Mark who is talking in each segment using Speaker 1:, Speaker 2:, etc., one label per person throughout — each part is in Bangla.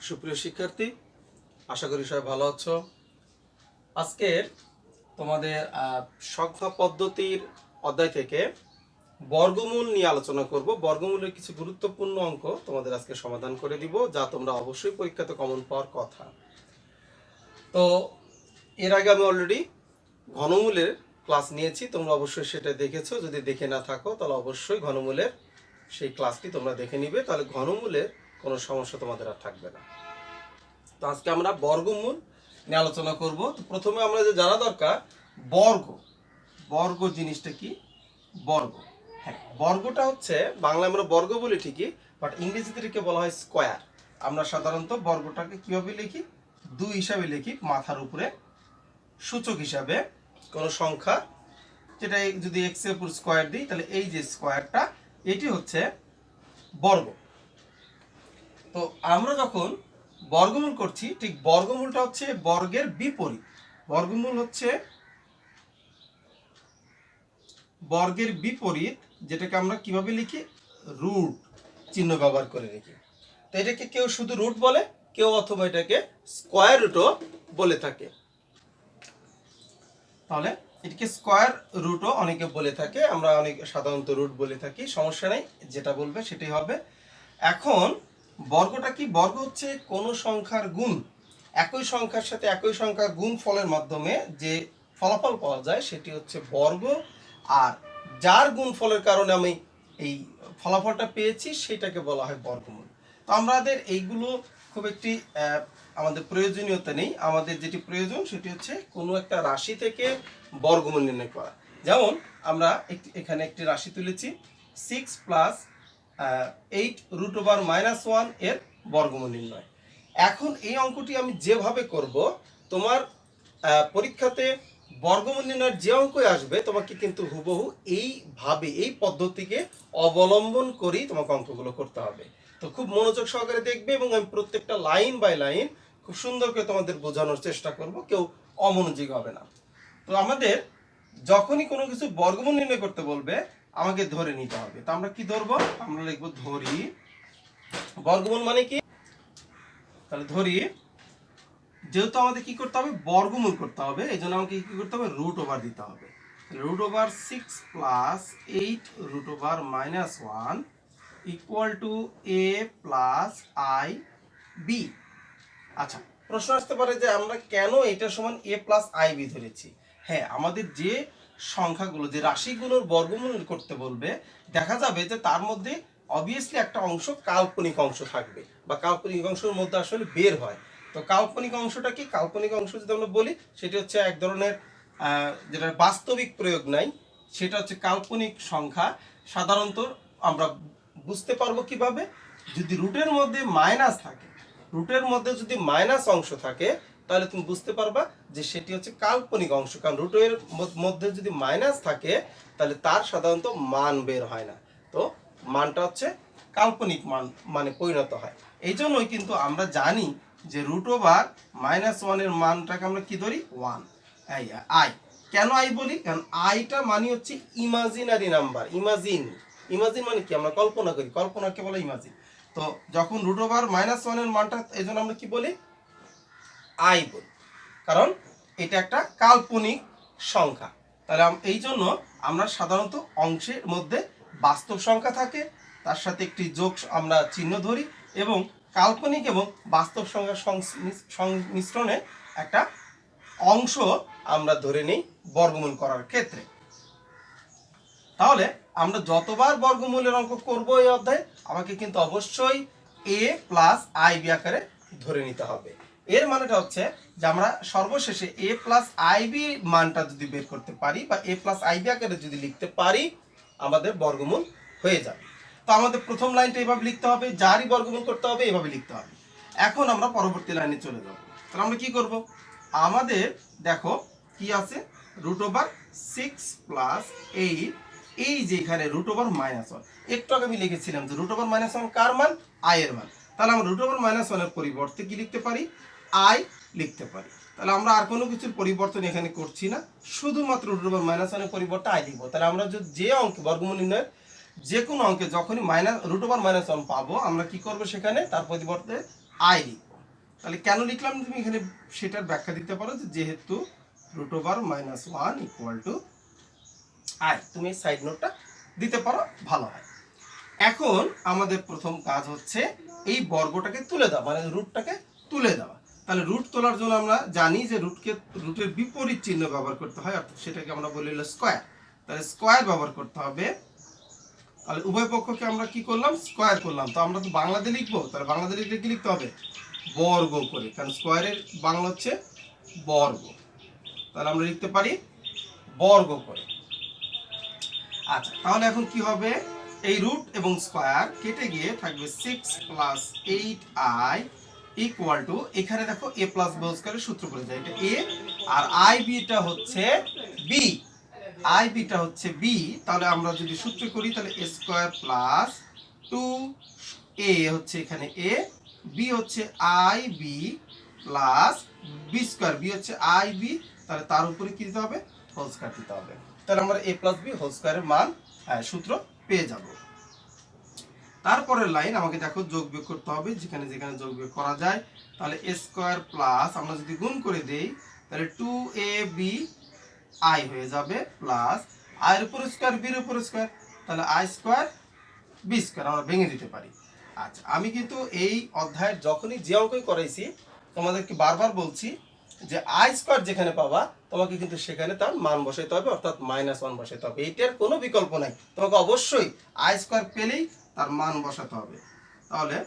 Speaker 1: সুপ্রিয় শিক্ষার্থী, আশা করি সবাই ভালো আছো। আজকের তোমাদের সংখ্যা পদ্ধতির অধ্যায় থেকে বর্গমূল নিয়ে আলোচনা করব। বর্গমূলের কিছু গুরুত্বপূর্ণ অঙ্ক তোমাদের আজকে সমাধান করে দিব, যা তোমরা অবশ্যই পরীক্ষাতে কমন পাওয়ার কথা। তো এর আগে আমি অলরেডি ঘনমূলের ক্লাস নিয়েছি, তোমরা অবশ্যই সেটা দেখেছো। যদি দেখে না থাকো তাহলে অবশ্যই ঘনমূলের সেই ক্লাসটি তোমরা দেখে নিবে, তাহলে ঘনমূলের কোনো সমস্যা তোমাদের আর থাকবে না। তো আজকে আমরা বর্গমূল নিয়ে আলোচনা করব। তো প্রথমে আমরা যে জানা দরকার বর্গ। বর্গ জিনিসটা কি? বর্গ, হ্যাঁ, বর্গটা হচ্ছে বাংলায় আমরা বর্গ বলি ঠিকই, বাট ইংরেজিতে এটাকে বলা হয় স্কোয়ার। আমরা সাধারণত বর্গটাকে কিভাবে লিখি? 2 হিসাবে লিখি, মাথার উপরে সূচক হিসাবে কোনো সংখ্যা, যেটা যদি এক্স এর উপর স্কোয়ার দিই তাহলে এই যে স্কোয়ারটা, এটি হচ্ছে বর্গ। তো আমরা যখন বর্গমূল করছি, ঠিক বর্গমূলটা হচ্ছে বর্গের বিপরীত। বর্গমূল হচ্ছে বর্গের বিপরীত, যেটাকে আমরা কিভাবে লিখি? রুট চিহ্ন ব্যবহার করে লিখি। তো এটাকে কেউ শুধু রুট বলে, কেউ অথবা এটাকে স্কয়ার রুটও বলে থাকে। তাহলে এটাকে স্কয়ার রুটও অনেকে বলে থাকে, আমরা অনেক সাধারণত রুট বলে থাকি, সমস্যা নেই, যেটা বলবে সেটাই হবে। এখন বর্গটা কি? বর্গ হচ্ছে কোনো সংখ্যার গুণ। একই সংখ্যার সাথে একই সংখ্যার গুণ ফলের মাধ্যমে যে ফলাফল পাওয়া যায় সেটি হচ্ছে বর্গ, আর যার গুণ ফলের কারণে আমি এই ফলাফলটা পেয়েছি সেটাকে বলা হয় বর্গমূল। তো আমাদের এইগুলো খুব একটি আমাদের প্রয়োজনীয়তা নেই। আমাদের যেটি প্রয়োজন সেটি হচ্ছে কোনো একটা রাশি থেকে বর্গমূল নির্ণয় করা। যেমন আমরা এখানে একটি রাশি তুলেছি 6 প্লাস 8 রুট ওভার -1 এর বর্গমূল নির্ণয়। এখন এই অঙ্কটি আমি যেভাবে করব, তোমার পরীক্ষাতে বর্গমূল নির্ণয়ের যে অঙ্কই আসবে তোমাকে কিন্তু হুবহু এইভাবে এই পদ্ধতিকে অবলম্বন করেই তোমাকে অঙ্কগুলো করতে হবে। তো খুব মনোযোগ সহকারে দেখবে এবং আমি প্রত্যেকটা লাইন বাই লাইন খুব সুন্দর করে তোমাদের বোঝানোর চেষ্টা করব, কেউ অমনোযোগী হবে না। তো আমাদের যখনই কোনো কিছু বর্গমূল নির্ণয় করতে বলবে আমাকে ধরে নিতে হবে। তো আমরা কি ধরবো? আমরা লিখবো ধরি। বর্গমূল মানে কি? তাহলে ধরি, যেহেতু আমাদের কি করতে হবে? বর্গমূল করতে হবে, এই জন্য আমাকে কি করতে হবে? রুট ওভার দিতে হবে। Root over 6 plus 8 root over -1 equal to a plus i b. আচ্ছা, প্রশ্ন আসতে পারে যে আমরা কেন এটা সমান a প্লাস আই বি ধরেছি? হ্যাঁ, আমাদের যে সংখ্যাগুলো, যে রাশিগুলোর বর্গমূল করতে বলবে, দেখা যাবে যে তার মধ্যে অবভিয়াসলি একটা অংশ কাল্পনিক অংশ থাকবে, বা কাল্পনিক অংশের মধ্যে আসলে বের হয়। তো কাল্পনিক অংশটা কি? কাল্পনিক অংশ যদি আমরা বলি সেটা হচ্ছে এক ধরনের যেটা বাস্তবিক প্রয়োগ নাই, সেটা হচ্ছে কাল্পনিক সংখ্যা। সাধারণত আমরা বুঝতে পারবো কিভাবে? যদি রুটের মধ্যে মাইনাস থাকে, রুটের মধ্যে যদি মাইনাস অংশ থাকে তাহলে তুমি বুঝতে পারবা যে সেটি হচ্ছে কাল্পনিক অংশ, কারণ রুটের মধ্যে যদি মাইনাস থাকে তাহলে তার সাধারণত মান বের হয় না। তো মানটা হচ্ছে কাল্পনিক মান মানে পরিণত হয়। এই জন্যই কিন্তু আমরা জানি যে রুট ওভার -1 এর মানটাকে আমরা কি ধরি? 1। আই কেন আই বলি? কারণ আইটা মানে হচ্ছে ইমাজিনারি নাম্বার। ইমাজিন, ইমাজিন মানে কি? আমরা কল্পনা করি, কল্পনাকে বলে ইমাজিন। তো যখন রুট ওভার -1 এর মানটা, এই জন্য আমরা কি বলি? আই বলি, কারণ এটা একটা কাল্পনিক সংখ্যা। তাহলে এই জন্য আমরা সাধারণত অংশের মধ্যে বাস্তব সংখ্যা থাকে, তার সাথে একটি যোগ আমরা চিহ্ন ধরি, এবং কাল্পনিক এবং বাস্তব সংখ্যার সংমিশ্রণে একটা অংশ আমরা ধরে নিই বর্গমূল করার ক্ষেত্রে। তাহলে আমরা যতবার বর্গমূলের অঙ্ক করব এই অধ্যায়ে, আমাকে কিন্তু অবশ্যই a প্লাস আই বি আকারে ধরে নিতে হবে। এর মানেটা হচ্ছে যে আমরা সর্বশেষে a প্লাস আই বি মানটা যদি বের করতে পারি, বা a প্লাস আই বি আকারে যদি লিখতে পারি, আমাদের বর্গমূল হয়ে যাবে। তো আমাদের প্রথম লাইনটা এভাবে লিখতে হবে, যারই বর্গমূল করতে হবে এভাবে লিখতে হবে। এখন আমরা পরবর্তী লাইনে চলে যাব। তাহলে আমরা কি করব? আমাদের দেখো কি আছে? রুট ওভার 6 প্লাস 8, এই যে এখানে রুট ওভার -1, একটু আগে আমি লিখেছিলাম যে রুট ওভার -1 কার মান? আই এর মান। তাহলে আমরা রুট ওভার -1 এর পরিবর্তে কি লিখতে পারি? আই লিখতে পারি। তাহলে আমরা আর কোনো কিছুর পরিবর্তন এখানে করছি না, শুধুমাত্র রুট ওভার -1 এর পরিবর্তে আই লিখবো। তাহলে আমরা যে অঙ্কে বর্গমূল নির্ণয়ের যে কোনো অঙ্কে যখনই রুট ওভার -1 পাবো, আমরা কি করব? সেখানে তার পরিবর্তে আই লিখবো। তাহলে কেন লিখলাম তুমি এখানে সেটার ব্যাখ্যা দিতে পারো যে যেহেতু √-1 ইকুয়াল টু আই, তুমি সাইড নোটটা দিতে পারো, ভালো হয়। এখন আমাদের প্রথম কাজ হচ্ছে এই বর্গটাকে তুলে দেওয়া, মানে রুটটাকে তুলে দেওয়া। তাহলে রুট তোলার জন্য আমরা জানি যে রুটের বিপরীত চিহ্ন ব্যবহার করতে হয়, অর্থাৎ সেটাকে আমরা বলি হলো স্কয়ার। তাহলে স্কয়ার ব্যবহার করতে হবে। তাহলে উভয় পক্ষকে আমরা কি করলাম, স্কয়ার করলাম। তো আমরা তো বাংলাতে লিখবো, তাহলে বাংলাতে লিখলে কি লিখতে হবে, বর্গ করে, কারণ স্কয়ারের বাংলা হচ্ছে বর্গ। তাহলে আমরা লিখতে পারি বর্গ করে। আচ্ছা, তাহলে এখন কি হবে, এই রুট এবং স্কয়ার কেটে গিয়ে থাকবে 6 + 8i ইকুয়াল টু, এখানে দেখো a + b স্কয়ারের সূত্র পড়ে যায়, এটা a আর i b টা হচ্ছে b, i b টা হচ্ছে b। তাহলে আমরা যদি সূত্র করি তাহলে a স্কয়ার প্লাস 2a হচ্ছে এখানে a, b হচ্ছে i b plus b square, b হচ্ছে i b, তাহলে তার উপরে কি দিতে হবে, হোল স্কয়ার দিতে হবে। তাহলে আমরা a + b হোল স্কয়ারের মান সূত্র পেয়ে যাব। তারপরের লাইন আমাকে দেখো যোগ বিয়োগ করতে হবে, যেখানে যেখানে যোগ বিয়োগ করা যায়। তাহলে a স্কয়ার প্লাস আমরা যদি গুণ করে দেই তাহলে 2ab i হয়ে যাবে, প্লাস i এর উপর স্কয়ার b এর উপর স্কয়ার, তাহলে i স্কয়ার b স্কয়ার আমরা ভেঙে দিতে পারি। আচ্ছা, আমি কিন্তু এই অধ্যায়ের যখনই যে অঙ্কই করাইছি তোমাদেরকে বারবার বলছি যে i স্কয়ার যেখানে পাবা তোমাকে কিন্তু সেখানে তার মান বসাইতে হবে, অর্থাৎ -1 বসাইতে হবে। এইটার কোনো বিকল্প নাই, তোমাকে অবশ্যই i স্কয়ার পেলেই তার মান বসাতে হবে। তাহলে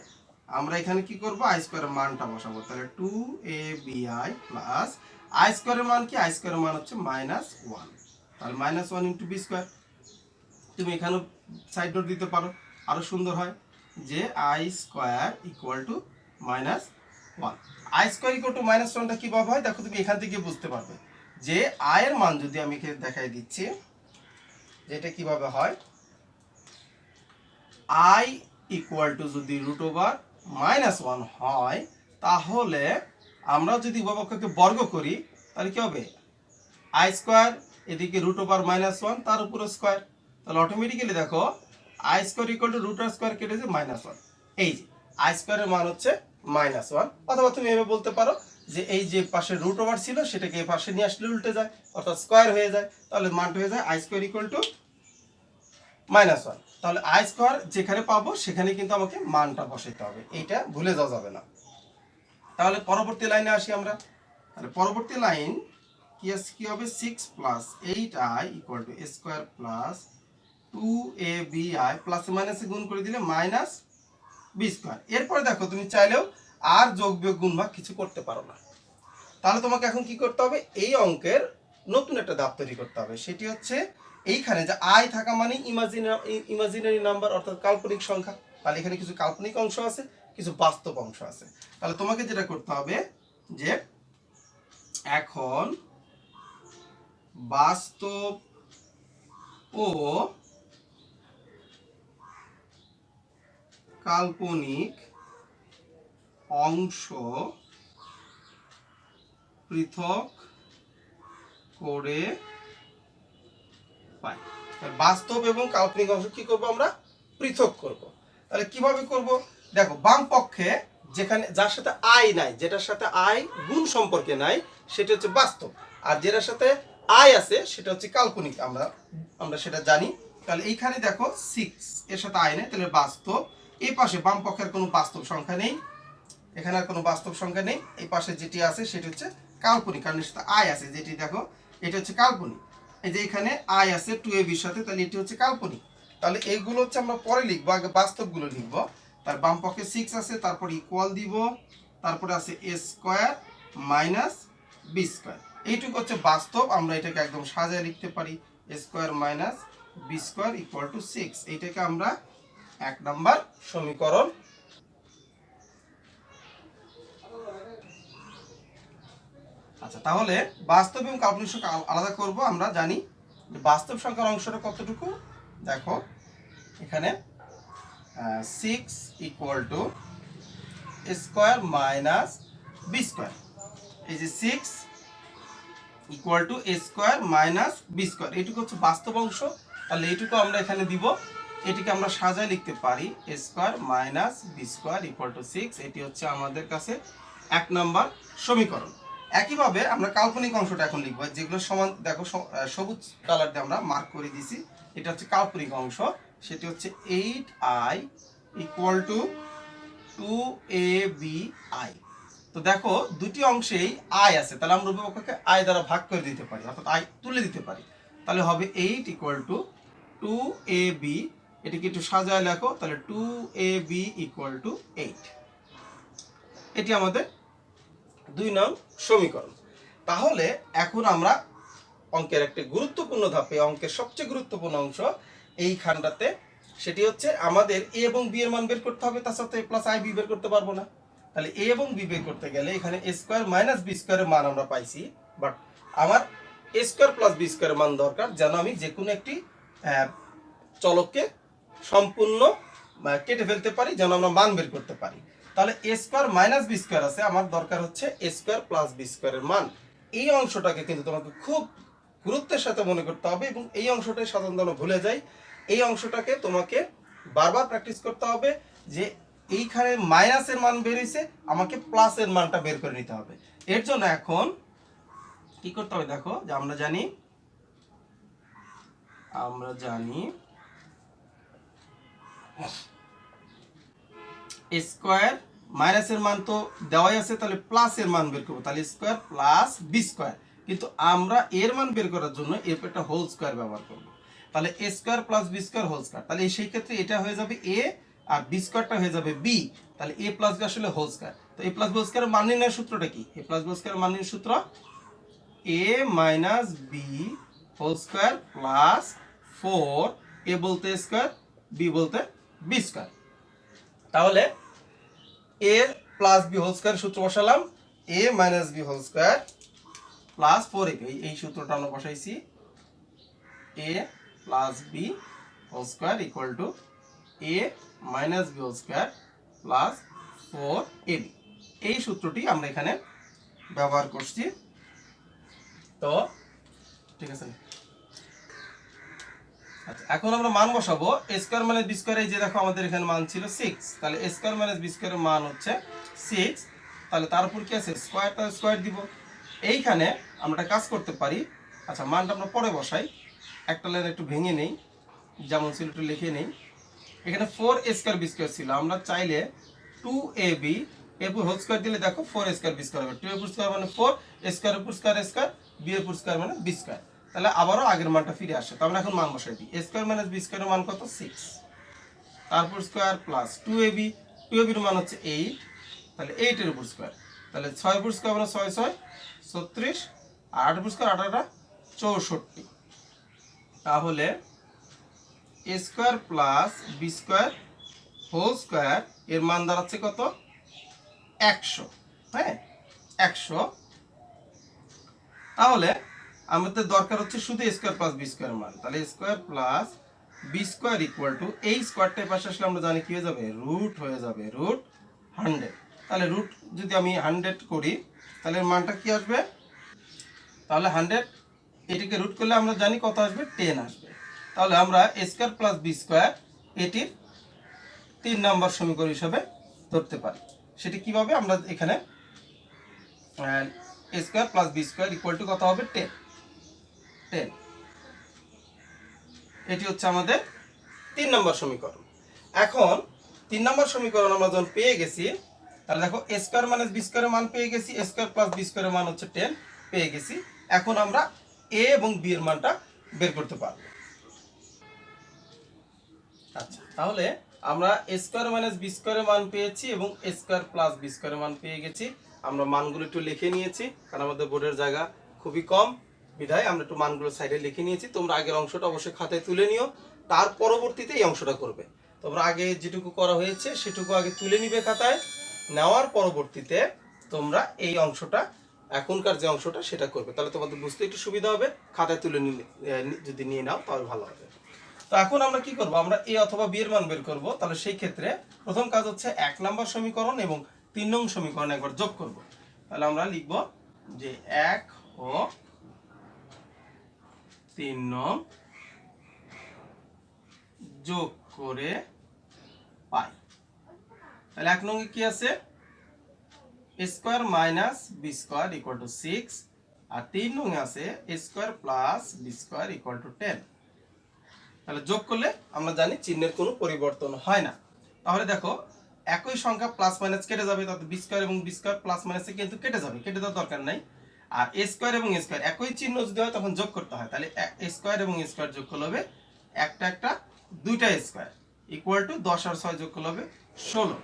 Speaker 1: আমরা এখানে কি করব, i স্কয়ারের মানটা বসাবো। তাহলে 2abi প্লাস i স্কয়ারের মান কি, i স্কয়ারের মান হচ্ছে -1, তাহলে -1 × b স্কয়ার। তুমি এখানেও সাইড নোট দিতে পারো, আরো সুন্দর হয় যে i square equal to -1। i square equal to -1টা কিভাবে হয় দেখো, তুমি এখান থেকে বুঝতে পারবে যে i এর মান যদি আমি এখানে দেখাই দিচ্ছি যে এটা কিভাবে হয়। i ইকুয়াল টু যদি √1 হয়, তাহলে আমরা যদি উভয় পক্ষকে বর্গ করি তাহলে কি হবে, i স্কয়ার এদিকে √1 তার উপর স্কয়ার, তাহলে অটোমেটিক্যালি দেখো i square equal two √square কেটেছে -1, এই যে i স্কয়ারের মান হচ্ছে -1। অথবা তুমি এভাবে বলতে পারো যে এই যে পাশে √ওভার ছিল সেটাকে এই পাশে নিয়ে আসলে উল্টে যায়, অর্থাৎ স্কয়ার হয়ে যায়, তাহলে মানটা হয়ে যায় i স্কয়ার ইকুয়াল টু -1। তাহলে i স্কয়ার যেখানে পাবো সেখানে কিন্তু আমাকে মানটা বসাইতে হবে, এইটা ভুলে যাওয়া যাবে না। তাহলে পরবর্তী লাইনে আসি আমরা। তাহলে পরবর্তী লাইন কি হবে, 6 + 8i equal to a square plus 2abi plus মাইনাসে গুণ করে দিলে -b স্কয়ার। এরপরে দেখো তুমি চাইলেও আর যোগ বিয়োগ গুণ ভাগ কিছু করতে পারো না। তাহলে তোমাকে এখন কি করতে হবে, এই অঙ্কের নতুন একটা ধাপ তৈরি করতে হবে। সেটি হচ্ছে এইখানে যে i থাকা মানে ইমাজিনারি নাম্বার, অর্থাৎ কাল্পনিক সংখ্যা। তাহলে এখানে কিছু কাল্পনিক অংশ আছে, কিছু বাস্তব অংশ আছে। তাহলে তোমাকে যেটা করতে হবে যে এখন বাস্তব ও কাল্পনিক অংশ পৃথক করে পাই। বাস্তব এবং কাল্পনিক অংশ কি করব, আমরা পৃথক করব। তাহলে কিভাবে করব, দেখো বাম পক্ষে যেখানে যার সাথে i নাই, যেটার সাথে i গুণ সম্পর্কে নাই সেটা হচ্ছে বাস্তব, আর যেটার সাথে i আছে সেটা হচ্ছে কাল্পনিক, আমরা সেটা জানি। তাহলে এইখানে দেখো 6 এর সাথে i নাই, তাহলে বাস্তব। এই পাশে বাম পক্ষের কোনো বাস্তব সংখ্যা নেই, এখানে আর কোনো বাস্তব সংখ্যা নেই। এই পাশে যেটি আছে সেটা হচ্ছে কাল্পনিক, কারণ এর সাথে i আছে, যেটি দেখো এটা হচ্ছে কাল্পনিক। এই যে এখানে i আছে 2ab এর সাথে, তাহলে এটি হচ্ছে কাল্পনিক। তাহলে এইগুলো হচ্ছে আমরা পরে লিখবো, আগে বাস্তবগুলো লিখবো। তার বাম পক্ষে 6 আছে, তারপর ইকুয়াল দিব, তারপরে আছে a square minus b square. এইটুকু হচ্ছে বাস্তব, আমরা এটাকে একদম সাজায় লিখতে পারি a square minus b square equal to 6। এইটাকে আমরা 1 নাম্বার সমীকরণ। আচ্ছা, তাহলে বাস্তব এবং কাল্পনিক সংখ্যা আলাদা করব। আমরা জানি যে বাস্তব সংখ্যার অংশটা কতটুকু, দেখো এখানে 6 equal to a square minus b square. এই যে 6 equal to a square minus b square, এইটুকু হচ্ছে বাস্তব অংশ। তাহলে এইটুকু আমরা এখানে দিব, এটিকে আমরা সাজায় লিখতে পারি a square minus b square equal to 6। এটি হচ্ছে আমাদের কাছে এক নাম্বার সমীকরণ। একইভাবে আমরা কাল্পনিক অংশটা এখন লিখবো, যেগুলো সমান দেখো সবুজ কালার দিয়ে আমরা মার্ক করে দিছি, এটা হচ্ছে কাল্পনিক অংশ। সেটি হচ্ছে 8i ইকুয়াল টু 2abi। তো দেখো দুটি অংশেই আই আছে, তাহলে আমরা উভয়পক্ষকে আই দ্বারা ভাগ করে দিতে পারি, অর্থাৎ আই তুলে দিতে পারি। তাহলে হবে 8 ইকুয়াল টু 2ab। এটিকে একটু সাজায় লেখো, তাহলে 2ab ইকুয়াল টু 8। এটি আমাদের 2 নং সমীকরণ। তাহলে এখন আমরা অঙ্কের একটি গুরুত্বপূর্ণ ধাপে, অঙ্কের সবচেয়ে গুরুত্বপূর্ণ অংশ এইখানটাতে, সেটি হচ্ছে আমাদের এ এবং বি এর মান বের করতে হবে, তার সাথে প্লাস আই বি বের করতে পারবো না। তাহলে এ এবং বি বের করতে গেলে এখানে এ স্কোয়ার মাইনাস বি স্কোয়ারের মান আমরা পাইছি, বাট আমার এ স্কোয়ার প্লাস বি স্কোয়ারের মান দরকার, যেন আমি যে কোনো একটি চলককে সম্পূর্ণ কেটে ফেলতে পারি, যেন আমরা মান বের করতে পারি। তাহলে a square minus b square আছে, আমার দরকার হচ্ছে এ স্কোয়ার প্লাস বি স্কোয়ারের মান। এই অংশটাকে কিন্তু তোমাকে খুব গুরুত্বের সাথে মনে করতে হবে, এবং এই অংশটাই সাধারণত ভুলে যাই। এই অংশটাকে তোমাকে বারবার প্র্যাকটিস করতে হবে, যে এইখানে মাইনাসের মান বের হয়েছে, আমাকে প্লাসের মানটা বের করে নিতে হবে। এর জন্য এখন কি করতে হবে দেখো, যে আমরা জানি স্কোয়ার মাইনাসের মান তো দেওয়াই আছে, তাহলে প্লাসের মান বের করবো, তাহলে স্কোয়ার প্লাস বি স্কোয়ার। কিন্তু আমরা এর মান বের করার জন্য এর একটা হোল স্কোয়ার ব্যবহার করবো, তাহলে a square plus b square whole square. তাহলে সেই ক্ষেত্রে এটা হয়ে যাবে এ, আর বি স্কোয়ারটা হয়ে যাবে বি। তাহলে এ প্লাস বি আসলে হোল স্কোয়ার। তো এ প্লাস বি হোল স্কোয়ারের মান নির্ণয়ের সূত্রটা কি? এ প্লাস বি হোল স্কোয়ারের মান নির্ণয়ের সূত্র a minus b whole square plus 4, a বলতে স্কোয়ার, বি বলতে বি স্কোয়ার। তাহলে a plus b whole square সূত্র বসালাম, a minus b whole square plus 4ab, এই সূত্রটা আমরা বসাইছি, a plus b whole square equal to a minus b whole square plus 4ab। এই সূত্রটি আমরা এখানে ব্যবহার করছি। তো ঠিক আছে, আচ্ছা এখন আমরা মান বসাবো। এ স্কোয়ার মাইনাস বি স্কোয়ার, এই যে দেখো আমাদের এখানে মান ছিল 6, তাহলে এ স্কোয়ার মাইনাস বি স্কোয়ারের মান হচ্ছে 6। তাহলে তার উপর কি আছে স্কোয়ার, তাহলে স্কোয়ার দিব। এইখানে আমরা একটা কাজ করতে পারি, আচ্ছা মানটা আমরা পরে বসাই, একটা লাইন একটু ভেঙে নেই, যেমন ছিল একটু লিখে নেই। এখানে 4 এ স্কোয়ার বি স্কোয়ার ছিল, আমরা চাইলে 2ab এর উপর হোল স্কোয়ার দিলে দেখো 4 এ স্কোয়ার বি স্কোয়ার হবে, 2 এর উপর স্কোয়ার মানে 4, এ স্কোয়ার উপর স্কোয়ার স্কোয়ার, বি এর উপর স্কোয়ার মানে বি স্কোয়ার। তাহলে আবারও আগের মানটা ফিরে আসে। তো আমরা এখন মান বসাই দিই, এ স্কোয়ার মাইনাস বি স্কোয়ারের মান কত 6, তারপর স্কোয়ার প্লাস 2ab, 2ab এর মান হচ্ছে 8, তাহলে 8 এর উপর স্কোয়ার, তাহলে 6 উপর স্কোয়ার মানে 6 6 36, আর 8 উপর স্কোয়ার 8 64। তাহলে a square plus b square whole square এর মান দাঁড়াচ্ছে কত 100। হ্যাঁ 100। তাহলে আমাদের দরকার হচ্ছে শুধু স্কোয়ার প্লাস বি স্কোয়ার মান, তাহলে square plus b square equal to, এই স্কোয়ারটার পাশে আসলে আমরা জানি কি হয়ে যাবে, রুট হয়ে যাবে, রুট 100। তাহলে রুট যদি আমি 100 করি, তাহলে মানটা কি আসবে, তাহলে 100 এটিকে রুট করলে আমরা জানি কত আসবে, 10 আসবে। তাহলে আমরা স্কোয়ার প্লাস বি স্কোয়ার এটির 3 নম্বর সমীকরণ হিসাবে ধরতে পারি। সেটি কিভাবে, আমরা এখানে a square plus b square equal to কত হবে 10। এটি হচ্ছে আমাদের 3 নম্বর সমীকরণ। এখন 3 নম্বর সমীকরণ আমরা যখন পেয়ে গেছি, তাহলে দেখো এ স্কোয়ার মাইনাস বি স্কোয়ারের মান পেয়ে গেছি, এ স্কোয়ার প্লাস বি স্কোয়ারের মান হচ্ছে 10 পেয়ে গেছি। এখন আমরা এ এবং বি এর মানটা বের করতে পারবো। আচ্ছা তাহলে আমরা এ স্কোয়ার মাইনাস বি স্কোয়ারের মান পেয়েছি এবং এ স্কোয়ার প্লাস বি স্কোয়ারের মান পেয়ে গেছি। আমরা মানগুলো একটু লিখে নিয়েছি, কারণ আমাদের বোর্ডের জায়গা খুবই কম, বিধায় আমরা একটু মানগুলো সাইডে লিখে নিয়েছি। তোমরা আগের অংশটা অবশ্যই খাতায় তুলে নিও, তার পরবর্তীতে এই অংশটা করবে। তোমরা আগে যেটুকু করা হয়েছে সেটুকু আগে তুলে নিবে খাতায়, নেওয়ার পরবর্তীতে তোমরা এই অংশটা, এখনকার যে অংশটা সেটা করবে, তাহলে তোমাদের বুঝতে একটু সুবিধা হবে। খাতায় তুলে যদি নিয়ে নাও তাহলে ভালো হবে। তো এখন আমরা কি করব, আমরা এ অথবা বি এর মান বের করব। তাহলে সেই ক্ষেত্রে প্রথম কাজ হচ্ছে 1 নম্বর সমীকরণ এবং 3 নং সমীকরণ একবার যোগ করব। তাহলে আমরা লিখব যে 1 ও 3 নং যোগ করে পাই। তাহলে 1 নং এ কি আছে a square minus b square equal to 6, আর 3 নং আছে a square plus b square equal to 10। তাহলে যোগ করলে আমরা জানি চিহ্নের কোনো পরিবর্তন হয় না। তাহলে দেখো একই সংখ্যা প্লাস মাইনাস কেটে যাবে, তাতে বি স্কোয়ার এবং বি স্কোয়ার প্লাস মাইনাসে কিন্তু কেটে যাবে, কেটে দেওয়ার দরকার নাই। আর এ স্কোয়ার এবং এ স্কোয়ার একই চিহ্ন যদি হয় তখন যোগ করতে হয়, তাহলে এ স্কোয়ার এবং এ স্কোয়ার যোগ করলে হবে একটা একটা দুইটা স্কোয়ার ইকুয়াল টু 10 আর 6 যোগ করলে হবে 16।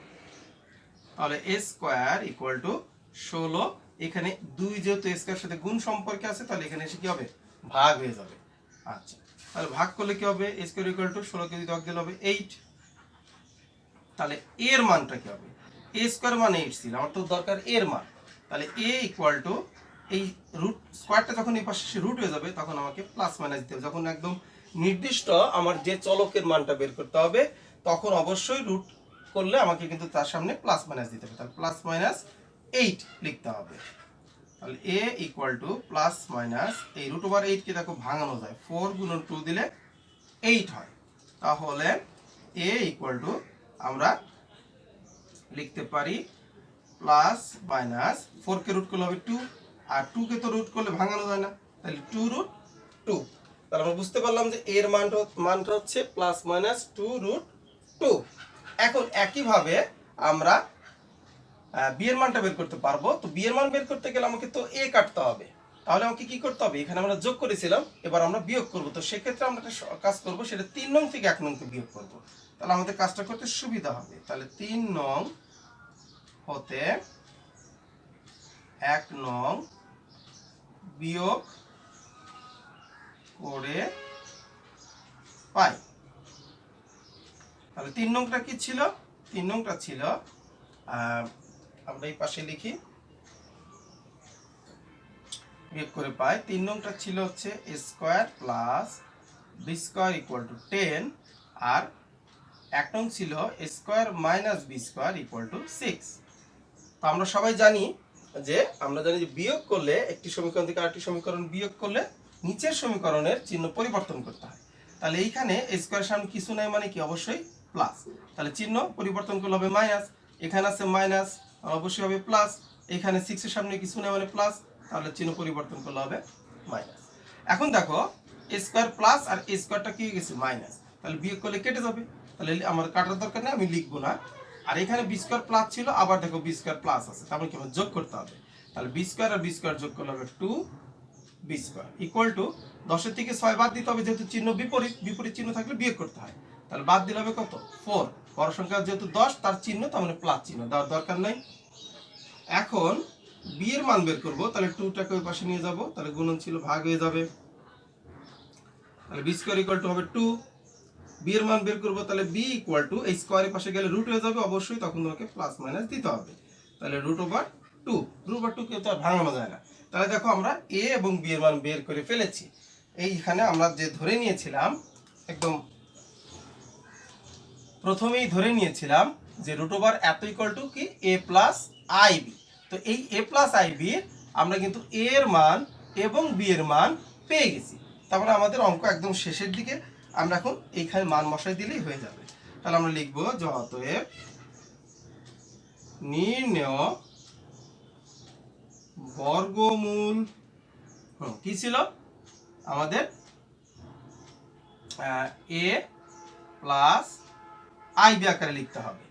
Speaker 1: তাহলে এ স্কোয়ার ইকুয়াল টু 16। এখানে 2 যেহেতু এ স্কোয়ার সাথে গুণ সম্পর্কে আছে, তাহলে এখানে এসে কি হবে, ভাগ হয়ে যাবে। আচ্ছা, তাহলে ভাগ করলে কি হবে, এ স্কোয়ার ইকুয়াল টু 16 কে যদি ভাগ দিলে হবে 8। তাহলে এর মানটা কি হবে, এ স্কোয়ার মানে 8 ছিল, আমার তো দরকার এর মান। তাহলে এ ইকুয়াল টু এই রুট স্কোয়ারটা যখন এই পাশে রুট হয়ে যাবে তখন আমাকে প্লাস মাইনাস দিতে হবে। যখন একদম নির্দিষ্ট আমার যে চলকের মানটা বের করতে হবে তখন অবশ্যই রুট করলে আমাকে কিন্তু তার সামনে প্লাস মাইনাস দিতে হবে। তাহলে প্লাস মাইনাস 8 লিখতে হবে। তাহলে এ ইকুয়াল টু প্লাস মাইনাস এই রুট ওভার 8 কে দেখো ভাঙানো যায়, 4 গুণন 2 দিলে 8 হয়। তাহলে এ ইকুয়াল টু আমরা লিখতে পারি প্লাস মাইনাস 4 কে রুট করলে হবে 2, আর 2 কে তো রুট করলে ভাঙানো যায় না, তাহলে 2 রুট 2। তাহলে আমরা বুঝতে পারলাম যে এর মানটা হচ্ছে প্লাস মাইনাস 2 রুট 2। এখন একইভাবে আমরা বি এর মানটা বের করতে পারবো। তো বি এর মান বের করতে গেলে আমাকে তো এ কাটতে হবে, তাহলে আমাকে কি করতে হবে, এখানে আমরা যোগ করেছিলাম, এবার আমরা বিয়োগ করব। তো সেক্ষেত্রে আমরা একটা কাজ করব, সেটা 3 নং থেকে 1 নংকে বিয়োগ করব, তাহলে আমাদের কাজটা করতে সুবিধা হবে। তাহলে 3 নং হতে 1 নং বিয়োগ করে পাই। তাহলে 3 নংটা কি ছিল, 3 নংটা ছিল আমরা এই পাশে লিখি, বিয়োগ করে পাই। 3 নংটা ছিল হচ্ছে a square plus b square equal to 10, আর 1 নং ছিল a square minus b square equal to 6। তো আমরা সবাই জানি যে বিয়োগ করলে একটি সমীকরণ থেকে আরেকটি সমীকরণ বিয়োগ করলে নিচের সমীকরণের চিহ্ন পরিবর্তন করতে হয়। তাহলে এইখানে এ স্কোয়ার সামনে কিছু নাই মানে কি, অবশ্যই প্লাস, তাহলে চিহ্ন পরিবর্তন করলে হবে মাইনাস। এখানে আছে মাইনাস, অবশ্যই হবে প্লাস। এখানে 6 এর সামনে কিছু নাই মানে প্লাস, তাহলে চিহ্ন পরিবর্তন করলে হবে মাইনাস। এখন দেখো এ স্কোয়ার প্লাস আর এ স্কোয়ারটা কি হয়ে গেছে মাইনাস, তাহলে বিয়োগ করলে কেটে যাবে, তাহলে আমার কাটার দরকার নেই, আমি লিখবো না। আর এখানে বি স্কোয়ার প্লাস ছিল, আবার দেখো বি স্কোয়ার প্লাস আছে, তারপরে কি হবে, যোগ করতে হবে। তাহলে বি স্কোয়ার আর বি স্কোয়ার যোগ করলে হবে 2 বি স্কোয়ার ইকুয়াল টু 10 এর থেকে 6 বাদ দিতে হবে, যেহেতু চিহ্ন বিপরীত, বিপরীত চিহ্ন থাকলে বিয়োগ করতে হয়। তাহলে বাদ দিলে হবে কত, 4। বড় সংখ্যা যেহেতু 10 তার চিহ্ন তার মানে প্লাস চিহ্ন দেওয়ার দরকার নাই। এখন বি এর মান বের করব, তাহলে 2টাকে ওই পাশে নিয়ে যাব, তাহলে গুণন ছিল ভাগ হয়ে যাবে, তাহলে বি স্কোয়ার ইকুয়াল টু হবে 2। বি এর মান বের করবো, তাহলে বি ইকুয়াল টু এই স্কোয়ারের পাশে গেলে রুট হয়ে যাবে, অবশ্যই তখন তোমাকে প্লাস মাইনাস দিতে হবে। তাহলে রুট ওভার 2, রুট ওভার 2 কে তো আর ভাঙানো যায় না। তাহলে দেখো আমরা এ এবং বি এর মান বের করে ফেলেছি। এইখানে আমরা যে ধরে নিয়েছিলাম, একদম প্রথমেই ধরে নিয়েছিলাম যে রুট ওভার এত ইকুয়াল টু কি এ প্লাস আই বি। তো এই এ প্লাস আই বি আমরা কিন্তু এ এর মান এবং বি এর মান পেয়ে গেছি। তারপরে আমাদের অঙ্ক একদম শেষের দিকে, আমরা এখন এইখানে মান বসাই দিলেই হয়ে যাবে। তাহলে আমরা লিখবো যে অতএব নির্ণেয় বর্গমূল কি ছিল আমাদের, এ প্লাস আই বি আকারে লিখতে হবে।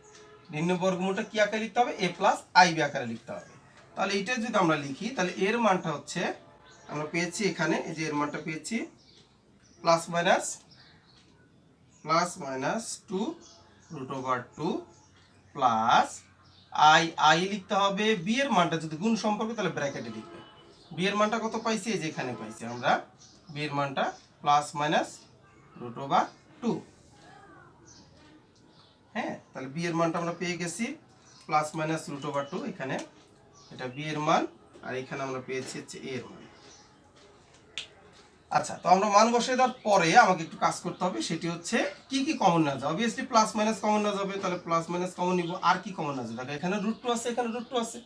Speaker 1: নির্ণয় বর্গমূলটা কি আকারে লিখতে হবে, এ প্লাস আই বি আকারে লিখতে হবে। তাহলে এটা যদি আমরা লিখি, তাহলে এর মানটা হচ্ছে আমরা পেয়েছি এখানে, এই যে এর মানটা পেয়েছি plus minus 2 root over 2 plus i লিখতে হবে। বি এর মানটা যদি গুণ সম্পর্ক তাহলে ব্র্যাকেটে লিখবে। বি এর মানটা কত পাইছি, এই যে এখানে পাইছি আমরা বি এর মানটা প্লাস মাইনাস রুট ওভার 2। হ্যাঁ, তাহলে বি এর মানটা আমরা পেয়ে গেছি প্লাস মাইনাস রুট ওভার 2, এখানে এটা বি এর মান, আর এখানে আমরা পেয়েছি হচ্ছে এ এর মান। আচ্ছা, তো আমরা মান বসিয়ে দেওয়ার পরে আমাকে একটু কাজ করতে হবে, সেটি হচ্ছে কি কি কমন না যাবে। অবভিয়াসলি প্লাস মাইনাস কমন না যাবে, তাহলে প্লাস মাইনাস কমন নিব। আর কি কমন না যাবে, এখানে রুট 2 আছে, এখানে রুট 2 আছে,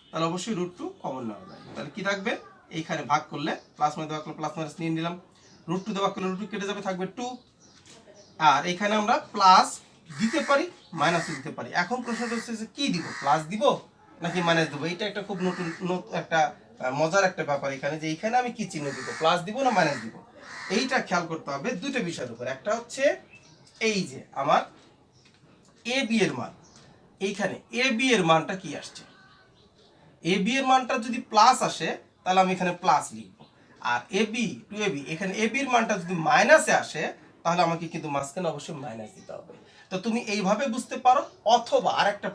Speaker 1: তাহলে অবশ্যই রুট 2 কমন নেওয়া যায়। তাহলে কি থাকবে, এইখানে ভাগ করলে প্লাস মাইনাস ভাগ করলে প্লাস মাইনাস নিয়ে নিলাম, রুট 2 ভাগ করলে রুট 2 কেটে যাবে, থাকবে 2। আর এখানে আমরা প্লাস দিতে পারি, মাইনাস দিতে পারি। এখন প্রশ্নটা হচ্ছে যে কি দিব, প্লাস দিব নাকি মাইনাস দেবো? এটা একটা খুব নতুন একটা মজার একটা ব্যাপার এখানে, যে এইখানে আমি কি চিহ্ন দিব, প্লাস দিব না মাইনাস দিব, এইটা খেয়াল করতে হবে দুটো বিষয়ের উপর। একটা হচ্ছে এই যে আমার এ বি এর মান, এইখানে এ বি এর মানটা কি আসছে, এ বি এর মানটা যদি প্লাস আসে তাহলে আমি এখানে প্লাস লিখবো, আর A B two A B এখানে এ বির মানটা যদি মাইনাসে আসে তাহলে আমাকে কিন্তু মাঝখানে অবশ্যই মাইনাস দিতে হবে। তো তুমি এইভাবে বুঝতে পারো, অথবা আরেকটা